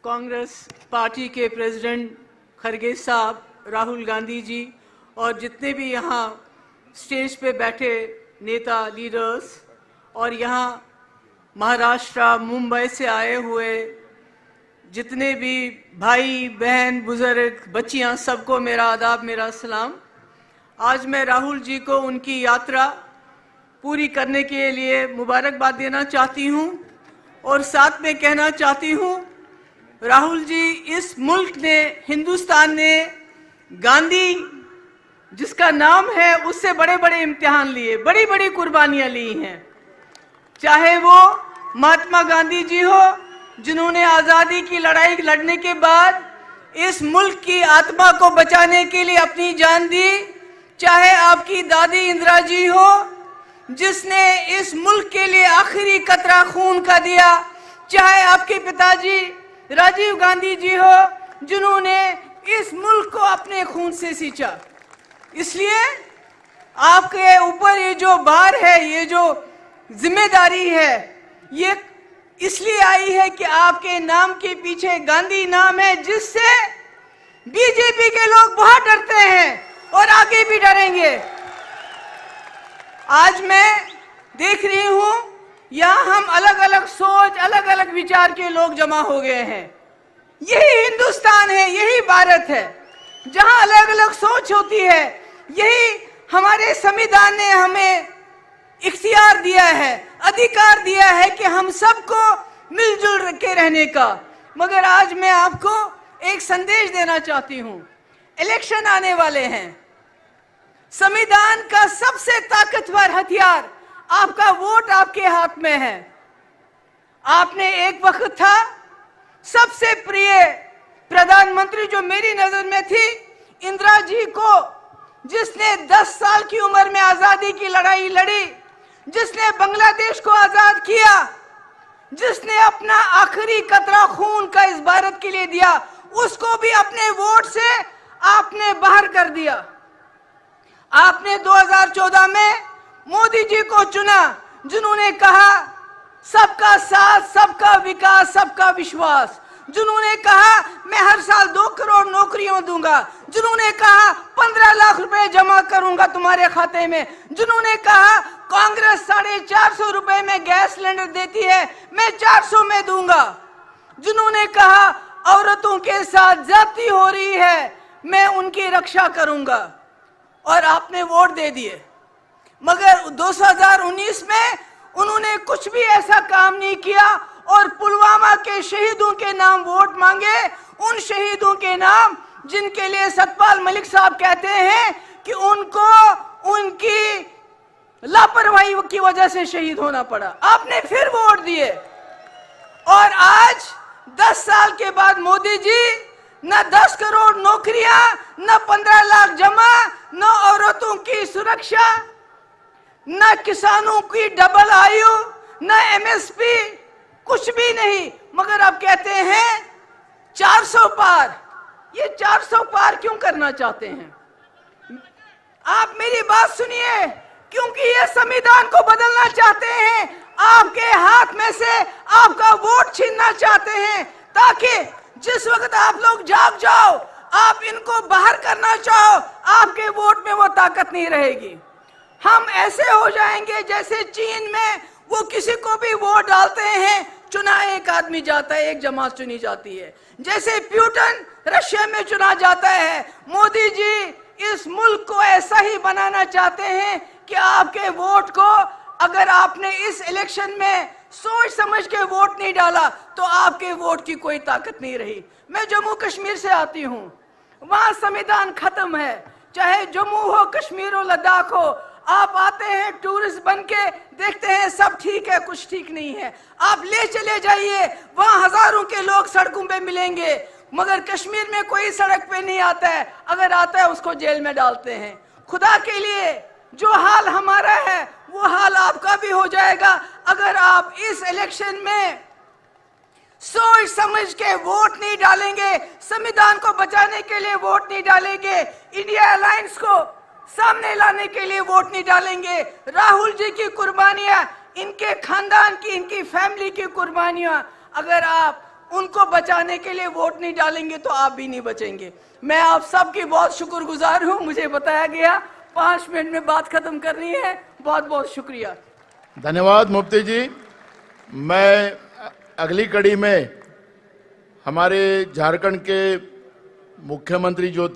Congress party के president Kharge साहब, राहुल गांधी जी और जितने भी यहाँ स्टेज पे बैठे नेता लीडर्स और यहाँ महाराष्ट्र मुंबई से आए हुए जितने भी भाई बहन बुजुर्ग बच्चियाँ, सबको मेरा आदाब, मेरा सलाम। आज मैं राहुल जी को उनकी यात्रा पूरी करने के लिए मुबारकबाद देना चाहती हूँ और साथ में कहना चाहती हूँ, राहुल जी, इस मुल्क ने, हिंदुस्तान ने गांधी जिसका नाम है उससे बड़े बड़े इम्तिहान लिए, बड़ी बड़ी कुर्बानियां ली हैं। चाहे वो महात्मा गांधी जी हो जिन्होंने आज़ादी की लड़ाई लड़ने के बाद इस मुल्क की आत्मा को बचाने के लिए अपनी जान दी, चाहे आपकी दादी इंदिरा जी हो जिसने इस मुल्क के लिए आखिरी कतरा खून का दिया, चाहे आपके पिताजी राजीव गांधी जी हो जिन्होंने इस मुल्क को अपने खून से सींचा। इसलिए आपके ऊपर ये जो भार है, ये जो जिम्मेदारी है, ये इसलिए आई है कि आपके नाम के पीछे गांधी नाम है, जिससे बीजेपी के लोग बहुत डरते हैं और आगे भी डरेंगे। आज मैं देख रही हूं यहाँ हम अलग अलग सोच, अलग अलग विचार के लोग जमा हो गए हैं। यही हिंदुस्तान है, यही भारत है जहाँ अलग अलग सोच होती है। यही हमारे संविधान ने हमें इख्तियार दिया है, अधिकार दिया है कि हम सबको मिलजुल के रहने का। मगर आज मैं आपको एक संदेश देना चाहती हूँ। इलेक्शन आने वाले हैं। संविधान का सबसे ताकतवर हथियार आपका वोट आपके हाथ में है। आपने एक वक्त था सबसे प्रिय प्रधानमंत्री जो मेरी नजर में थी, इंदिरा जी को, जिसने 10 साल की उम्र में आजादी की लड़ाई लड़ी, जिसने बांग्लादेश को आजाद किया, जिसने अपना आखिरी कतरा खून का इस भारत के लिए दिया, उसको भी अपने वोट से आपने बाहर कर दिया। आपने 2014 में मोदी जी को चुना जिन्होंने कहा सबका साथ, सबका विकास, सबका विश्वास, जिन्होंने कहा मैं हर साल 2 करोड़ नौकरियां दूंगा, जिन्होंने कहा 15 लाख रुपए जमा करूंगा तुम्हारे खाते में, जिन्होंने कहा कांग्रेस 450 रुपए में गैस सिलेंडर देती है, मैं 400 में दूंगा, जिन्होंने कहा औरतों के साथ ज्यादती हो रही है, मैं उनकी रक्षा करूंगा, और आपने वोट दे दिए। मगर 2019 में उन्होंने कुछ भी ऐसा काम नहीं किया और पुलवामा के शहीदों के नाम वोट मांगे, उन शहीदों के नाम जिनके लिए सतपाल मलिक साहब कहते हैं कि उनको उनकी लापरवाही की वजह से शहीद होना पड़ा। आपने फिर वोट दिए और आज 10 साल के बाद मोदी जी न 10 करोड़ नौकरियां, न 15 लाख जमा, न औरतों की सुरक्षा, न किसानों की डबल आयु, न एमएसपी, कुछ भी नहीं। मगर आप कहते हैं 400 पार। ये 400 पार क्यों करना चाहते हैं? आप मेरी बात सुनिए, क्योंकि ये संविधान को बदलना चाहते हैं, आपके हाथ में से आपका वोट छीनना चाहते हैं, ताकि जिस वक्त आप लोग जाग जाओ, आप इनको बाहर करना चाहो, आपके वोट में वो ताकत नहीं रहेगी। हम ऐसे हो जाएंगे जैसे चीन में वो किसी को भी वोट डालते हैं, चुना एक आदमी जाता है, एक जमात चुनी जाती है। जैसे प्यूटन रशिया में चुना जाता है। मोदी जी इस मुल्क को ऐसा ही बनाना चाहते हैं कि आपके वोट को, अगर आपने इस इलेक्शन में सोच समझ के वोट नहीं डाला तो आपके वोट की कोई ताकत नहीं रही। मैं जम्मू कश्मीर से आती हूँ, वहां संविधान खत्म है, चाहे जम्मू हो, कश्मीर हो, लद्दाख हो। आप आते हैं टूरिस्ट बन के, देखते हैं सब ठीक है, कुछ ठीक नहीं है। आप ले चले जाइए, वहां हजारों के लोग सड़कों पे मिलेंगे, मगर कश्मीर में कोई सड़क पे नहीं आता है, अगर आता है उसको जेल में डालते हैं। खुदा के लिए जो हाल हमारा है वो हाल आपका भी हो जाएगा अगर आप इस इलेक्शन में सोच समझ के वोट नहीं डालेंगे, संविधान को बचाने के लिए वोट नहीं डालेंगे, इंडिया अलायंस को सामने लाने के लिए वोट नहीं डालेंगे। राहुल जी की कुर्बानियां इनके खानदान की, इनकी फैमिली की कुर्बानियां, अगर आप उनको बचाने के लिए वोट नहीं डालेंगे तो आप भी नहीं बचेंगे। मैं आप सबकी बहुत शुक्रगुजार हूं। मुझे बताया गया 5 मिनट में बात खत्म करनी है। बहुत बहुत शुक्रिया। धन्यवाद मुफ्ती जी। मैं अगली कड़ी में हमारे झारखंड के मुख्यमंत्री जो थे